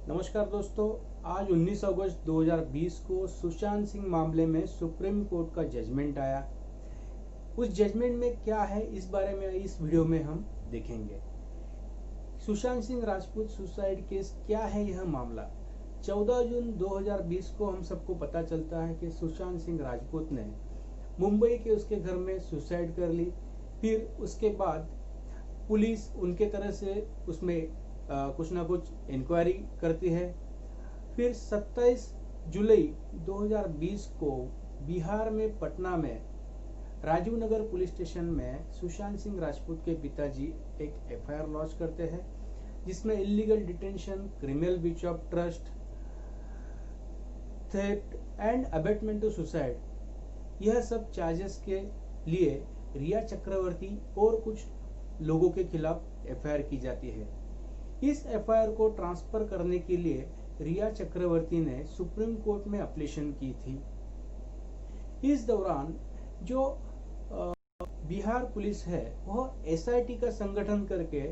नमस्कार दोस्तों। आज 19 अगस्त 2020 को सुशांत सिंह मामले में सुप्रीम कोर्ट का जजमेंट आया। उस जजमेंट में क्या है इस बारे में इस वीडियो में हम देखेंगे। सुशांत सिंह राजपूत सुसाइड केस क्या है यह मामला। 14 जून 2020 को हम सबको पता चलता है कि सुशांत सिंह राजपूत ने मुंबई के उसके घर में सुसाइड कर ली। फिर उसके बाद पुलिस उनके तरह से उसमें कुछ ना कुछ इंक्वायरी करती है। फिर 27 जुलाई 2020 को बिहार में पटना में राजीव नगर पुलिस स्टेशन में सुशांत सिंह राजपूत के पिताजी एक एफआईआर लॉन्च करते हैं, जिसमें illegal detention, criminal breach of trust, theft and abetment to suicide, यह सब चार्जेस के लिए रिया चक्रवर्ती और कुछ लोगों के खिलाफ एफआईआर की जाती है। इस एफआईआर को ट्रांसफर करने के लिए रिया चक्रवर्ती ने सुप्रीम कोर्ट में एप्लीकेशन की थी। इस दौरान जो बिहार पुलिस है वह एसआईटी का संगठन करके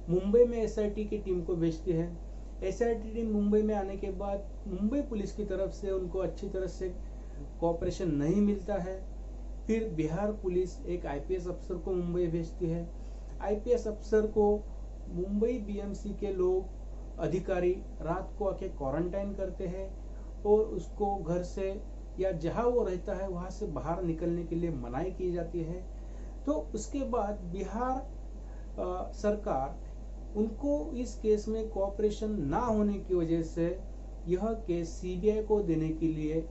मुंबई में एसआईटी की टीम को भेजती है। एसआईटी टीम मुंबई में आने के बाद मुंबई पुलिस की तरफ से उनको अच्छी तरह से कोऑपरेशन नहीं मिलता है। फिर बिहार पुलिस एक आईपीएस अफसर को मुंबई भेजती है। आईपीएस अफसर को मुंबई बीएमसी के लोग अधिकारी रात को आके क्वारंटाइन करते हैं और उसको घर से या जहां वो रहता है वहां से बाहर निकलने के लिए मनाही की जाती है। तो उसके बाद बिहार सरकार उनको इस केस में कोऑपरेशन ना होने की वजह से यह केस सीबीआई को देने के लिए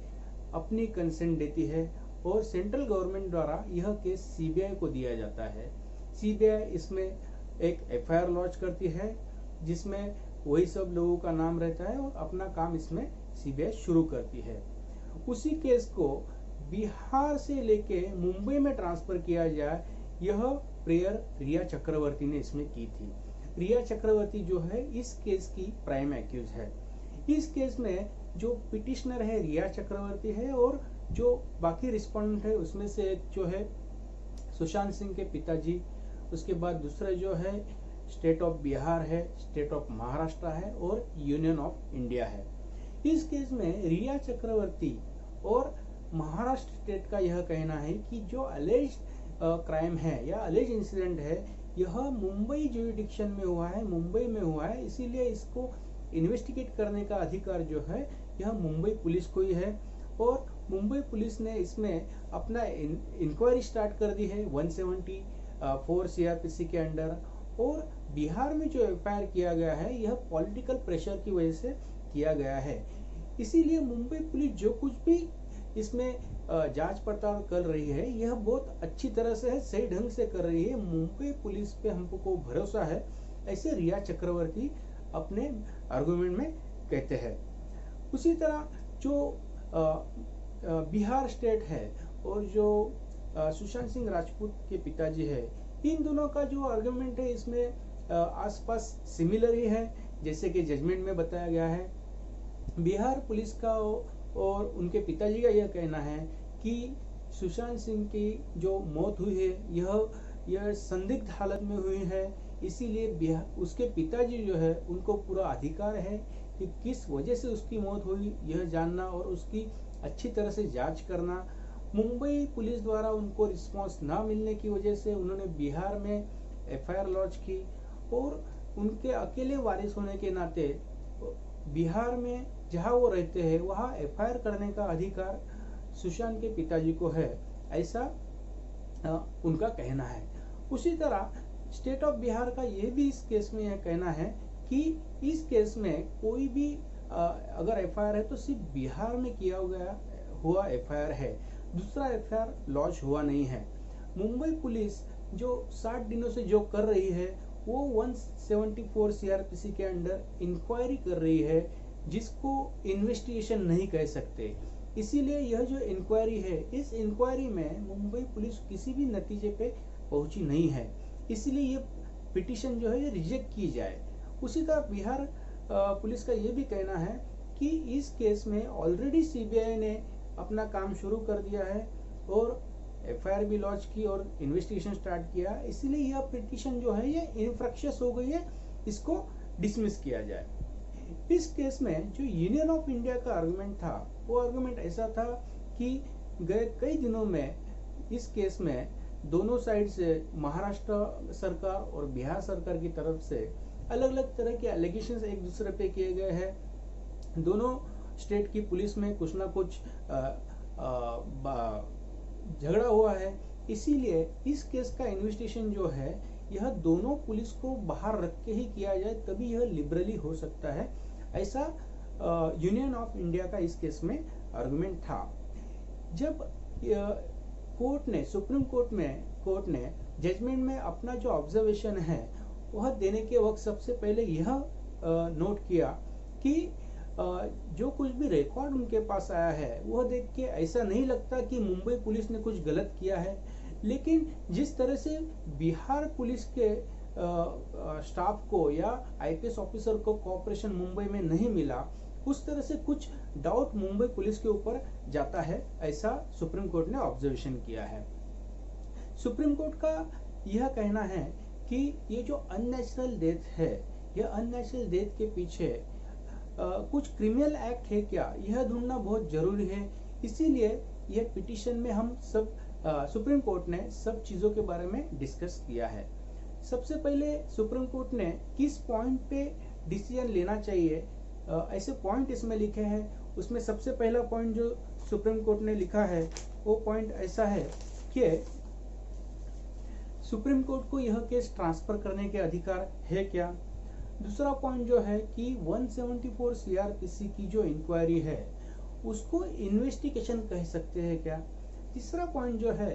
अपनी कंसेंट देती है और सेंट्रल गवर्नमेंट द्वारा यह केस सीबीआई को दिया जाता है। सीबीआई इसमें एक एफआईआर लॉन्च करती है जिसमें वही सब लोगों का नाम रहता है और अपना काम इसमें सीबीआई शुरू करती है। उसी केस को बिहार से लेके मुंबई में ट्रांसफर किया जाए, यह प्रेयर रिया चक्रवर्ती ने इसमें की थी। रिया चक्रवर्ती जो है इस केस की प्राइम एक्यूज है। इस केस में जो पिटिशनर है रिया चक्रवर्ती है और जो बाकी रिस्पोंडेंट है उसमें से एक जो है सुशांत सिंह के पिताजी, उसके बाद दूसरा जो है स्टेट ऑफ बिहार है, स्टेट ऑफ महाराष्ट्र है और यूनियन ऑफ इंडिया है। इस केस में रिया चक्रवर्ती और महाराष्ट्र स्टेट का यह कहना है कि जो अलेज क्राइम है या अलेज इंसिडेंट है यह मुंबई ज्यूरिडिक्शन में हुआ है, मुंबई में हुआ है, इसीलिए इसको इन्वेस्टिगेट करने का अधिकार जो है यह मुंबई पुलिस को ही है। और मुंबई पुलिस ने इसमें अपना इंक्वायरी स्टार्ट कर दी है 174 सीआरपीसी के अंडर। और बिहार में जो एफआईआर किया गया है यह पॉलिटिकल प्रेशर की वजह से किया गया है। इसीलिए मुंबई पुलिस जो कुछ भी इसमें जांच पड़ताल कर रही है यह बहुत अच्छी तरह से है, सही ढंग से कर रही है। मुंबई पुलिस पे हमको भरोसा है, ऐसे रिया चक्रवर्ती अपने आर्गुमेंट में कहते हैं। उसी तरह जो बिहार स्टेट है और जो सुशांत सिंह राजपूत के पिताजी है, इन दोनों का जो आर्गुमेंट है इसमें आसपास सिमिलर ही है, जैसे कि जजमेंट में बताया गया है। बिहार पुलिस का और उनके पिताजी का यह कहना है कि सुशांत सिंह की जो मौत हुई है यह संदिग्ध हालत में हुई है, इसीलिए उसके पिताजी जो है उनको पूरा अधिकार है कि किस वजह से उसकी मौत हुई यह जानना और उसकी अच्छी तरह से जांच करना। मुंबई पुलिस द्वारा उनको रिस्पांस ना मिलने की वजह से उन्होंने बिहार में एफआईआर लॉन्च की और उनके अकेले वारिस होने के नाते बिहार में जहां वो रहते हैं वहां एफआईआर करने का अधिकार सुशांत के पिताजी को है, ऐसा उनका कहना है। उसी तरह स्टेट ऑफ बिहार का यह भी इस केस में यह कहना है कि इस केस में कोई भी अगर एफआईआर है तो सिर्फ बिहार में किया हुआ एफआईआर है, दूसरा एफआईआर लॉन्च हुआ नहीं है। मुंबई पुलिस जो 60 दिनों से जो कर रही है वो 174 सीआरपीसी के अंडर इंक्वायरी कर रही है, जिसको इन्वेस्टिगेशन नहीं कह सकते। इसीलिए यह जो इंक्वायरी है इस इंक्वायरी में मुंबई पुलिस किसी भी नतीजे पे पहुंची नहीं है, इसलिए ये पिटीशन जो है ये रिजेक्ट की जाए। उसी तरह बिहार पुलिस का ये भी कहना है कि इस केस में ऑलरेडी सीबीआई ने अपना काम शुरू कर दिया है और एफआईआर भी लॉन्च की और इन्वेस्टिगेशन स्टार्ट किया, इसलिए यह पिटीशन जो है ये इनफ्रक्शियस हो गई है, इसको डिसमिस किया जाए। इस केस में जो यूनियन ऑफ इंडिया का आर्गुमेंट था, वो आर्गुमेंट ऐसा था कि गए कई दिनों में इस केस में दोनों साइड से महाराष्ट्र सरकार और बिहार सरकार की तरफ से अलग अलग तरह के एलिगेशंस एक दूसरे पे किए गए हैं। दोनों स्टेट की पुलिस में कुछ ना कुछ झगड़ा हुआ है। इसीलिए इस केस का इन्वेस्टिगेशन जो है यह दोनों पुलिस को बाहर रख के ही किया जाए, तभी यह लिबरली हो सकता है, ऐसा यूनियन ऑफ इंडिया का इस केस में आर्गुमेंट था। जब कोर्ट ने सुप्रीम कोर्ट ने जजमेंट में अपना जो ऑब्जर्वेशन है वह देने के वक्त सबसे पहले यह नोट किया कि जो कुछ भी रिकॉर्ड उनके पास आया है वह देख के ऐसा नहीं लगता कि मुंबई पुलिस ने कुछ गलत किया है, लेकिन जिस तरह से बिहार पुलिस के स्टाफ को या आईपीएस ऑफिसर को कोऑपरेशन मुंबई में नहीं मिला, उस तरह से कुछ डाउट मुंबई पुलिस के ऊपर जाता है, ऐसा सुप्रीम कोर्ट ने ऑब्जर्वेशन किया है। सुप्रीम कोर्ट का यह कहना है कि ये जो अननेचुरल डेथ है, यह अननेचुरल डेथ के पीछे कुछ क्रिमिनल एक्ट है क्या, यह ढूंढना बहुत जरूरी है। इसीलिए यह पिटीशन में हम सब सुप्रीम कोर्ट ने सब चीजों के बारे में डिस्कस किया है। सबसे पहले सुप्रीम कोर्ट ने किस पॉइंट पे डिसीजन लेना चाहिए, ऐसे पॉइंट इसमें लिखे हैं। उसमें सबसे पहला पॉइंट जो सुप्रीम कोर्ट ने लिखा है वो पॉइंट ऐसा है कि सुप्रीम कोर्ट को यह केस ट्रांसफर करने के अधिकार है क्या। दूसरा पॉइंट जो है कि 174 सीआरपीसी की जो इंक्वायरी है उसको इन्वेस्टिगेशन कह सकते हैं क्या। तीसरा पॉइंट जो है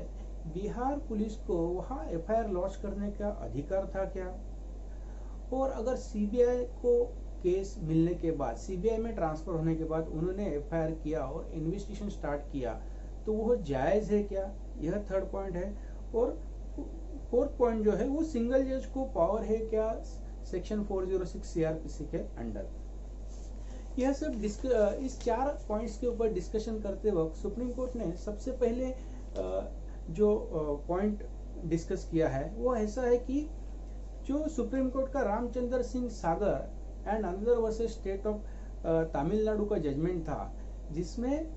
बिहार पुलिस को वहां एफआईआर लॉन्च करने का अधिकार था क्या, और अगर सीबीआई को केस मिलने के बाद, सीबीआई में ट्रांसफर होने के बाद उन्होंने एफआईआर किया और इन्वेस्टिगेशन स्टार्ट किया तो वो जायज है क्या, यह थर्ड पॉइंट है। और फोर्थ पॉइंट जो है वो सिंगल जज को पावर है क्या सेक्शन 406 सीआरपीसी के अंडर। यह सब इस 4 पॉइंट्स के ऊपर डिस्कशन करते वक्त सुप्रीम कोर्ट ने सबसे पहले जो पॉइंट डिस्कस किया है वो ऐसा है कि जो सुप्रीम कोर्ट का Ramchandra Singh Sagar and another versus state of Tamil Nadu का जजमेंट था, जिसमें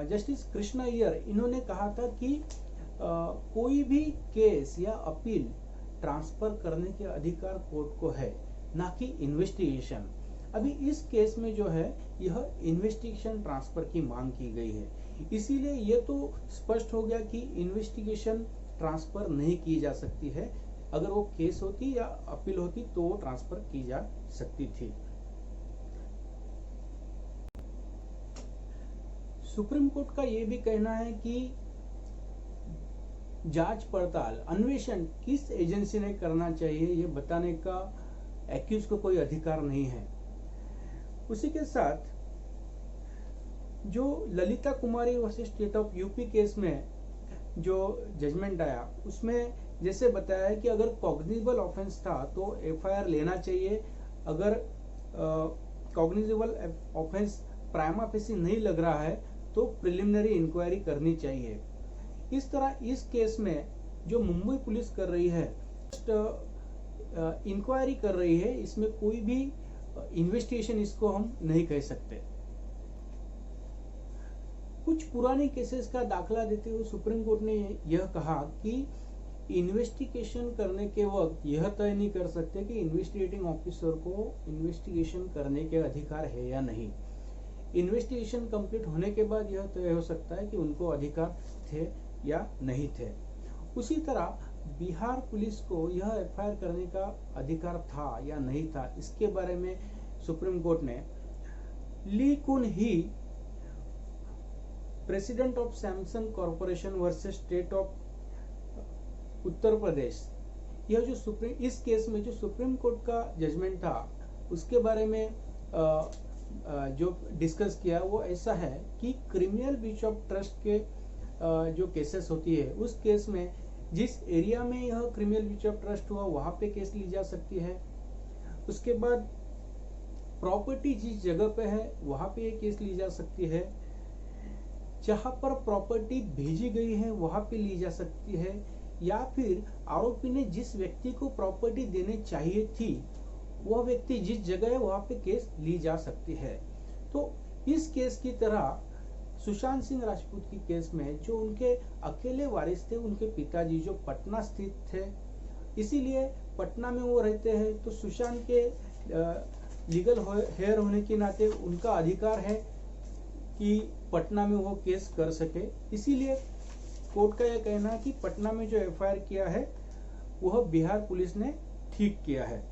जस्टिस कृष्णा अय्यर इन्होंने कहा था कि कोई भी केस या अपील ट्रांसफर करने के अधिकार कोर्ट को है, ना कि इन्वेस्टिगेशन। अभी इस केस में जो है यह इन्वेस्टिगेशन ट्रांसफर की मांग की गई है, इसीलिए यह तो स्पष्ट हो गया कि इन्वेस्टिगेशन ट्रांसफर नहीं की जा सकती है। अगर वो केस होती या अपील होती तो वो ट्रांसफर की जा सकती थी। सुप्रीम कोर्ट का यह भी कहना है कि जांच पड़ताल, अन्वेषण किस एजेंसी ने करना चाहिए ये बताने का एक्यूज को कोई अधिकार नहीं है। उसी के साथ जो Lalita Kumari versus state of UP case में जो जजमेंट आया उसमें जैसे बताया है कि अगर कॉग्निजेबल ऑफेंस था तो एफआईआर लेना चाहिए, अगर कॉग्निजेबल ऑफेंस प्राइमा फेसी नहीं लग रहा है तो प्रिलिमिनरी इंक्वायरी करनी चाहिए। इस तरह इस केस में जो मुंबई पुलिस कर रही है इंक्वायरी कर रही है, इसमें कोई भी इन्वेस्टिगेशन इसको हम नहीं कह सकते। कुछ पुराने केसेस का दाखला देते हुए सुप्रीम कोर्ट ने यह कहा कि इन्वेस्टिगेशन करने के वक्त यह तय नहीं कर सकते कि इन्वेस्टिगेटिंग ऑफिसर को इन्वेस्टिगेशन करने के अधिकार है या नहीं। इन्वेस्टिगेशन कंप्लीट होने के बाद यह तय हो सकता है कि उनको अधिकार थे या नहीं थे। उसी तरह बिहार पुलिस को यह एफआईआर करने का अधिकार था या नहीं था, इसके बारे में सुप्रीम कोर्ट ने Lee Kun Hee president of Samsung corporation versus state of Uttar Pradesh, यह जो इस केस में जो सुप्रीम कोर्ट का जजमेंट था उसके बारे में जो डिस्कस किया वो ऐसा है कि क्रिमिनल ब्रीच ऑफ ट्रस्ट के जो केसेस होती है उस केस में जिस एरिया में यह क्रिमिनल ब्रीच ऑफ ट्रस्ट हुआ वहां पे केस ली जा सकती है। उसके बाद प्रॉपर्टी जिस जगह पे है वहां पे ये केस ली जा सकती है। जहां पर प्रॉपर्टी भेजी गई है वहां पे ली जा सकती है, या फिर आरोपी ने जिस व्यक्ति को प्रॉपर्टी देने चाहिए थी वह व्यक्ति जिस जगह है वहां पे केस ली जा सकती है। तो इस केस की तरह सुशांत सिंह राजपूत की केस में जो उनके अकेले वारिस थे, उनके पिताजी जो पटना स्थित थे, इसीलिए पटना में वो रहते हैं, तो सुशांत के लीगल हेयर होने के नाते उनका अधिकार है कि पटना में वो केस कर सके। इसीलिए कोर्ट का यह कहना है कि पटना में जो एफआईआर किया है वह बिहार पुलिस ने ठीक किया है।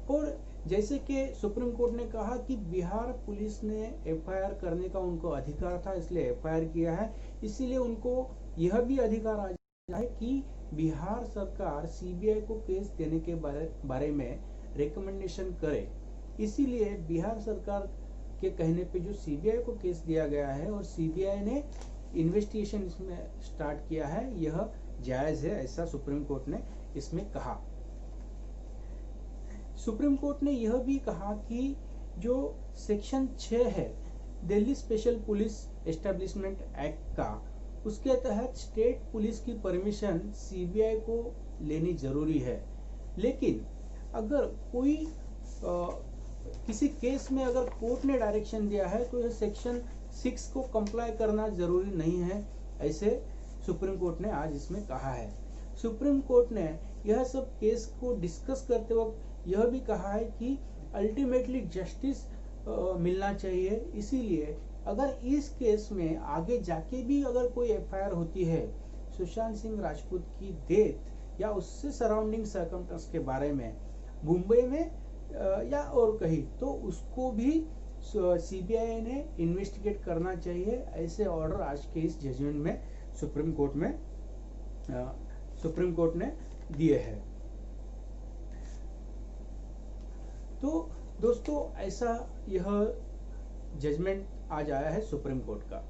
और जैसे कि सुप्रीम कोर्ट ने कहा कि बिहार पुलिस ने एफआईआर करने का उनको अधिकार था, इसलिए एफआईआर किया है, इसीलिए उनको यह भी अधिकार आ जाता है कि बिहार सरकार सीबीआई को केस देने के बारे में रिकमेंडेशन करे। इसीलिए बिहार सरकार के कहने पे जो सीबीआई को केस दिया गया है और सीबीआई ने इन्वेस्टिगेशन इसमें स्टार्ट किया है, यह जायज है, ऐसा सुप्रीम कोर्ट ने इसमें कहा। सुप्रीम कोर्ट ने यह भी कहा कि जो सेक्शन 6 है Delhi special police establishment act का, उसके तहत स्टेट पुलिस की परमिशन सीबीआई को लेनी जरूरी है। लेकिन अगर कोई किसी केस में अगर कोर्ट ने डायरेक्शन दिया है तो यह सेक्शन 6 को कंप्लाई करना जरूरी नहीं है, ऐसे सुप्रीम कोर्ट ने आज इसमें कहा है। सुप्रीम कोर्ट ने यह सब केस को डिस्कस करते वक्त यह भी कहा है कि अल्टीमेटली जस्टिस मिलना चाहिए। इसीलिए अगर इस केस में आगे जाके भी अगर कोई एफआईआर होती है सुशांत सिंह राजपूत की डेथ या उससे सराउंडिंग सर्कमस्टेंस के बारे में मुंबई में या और कहीं, तो उसको भी सीबीआई ने इन्वेस्टिगेट करना चाहिए। ऐसे ऑर्डर आज के इस जजमेंट में सुप्रीम कोर्ट ने दिए हैं। तो दोस्तों ऐसा यह जजमेंट आज आया है सुप्रीम कोर्ट का।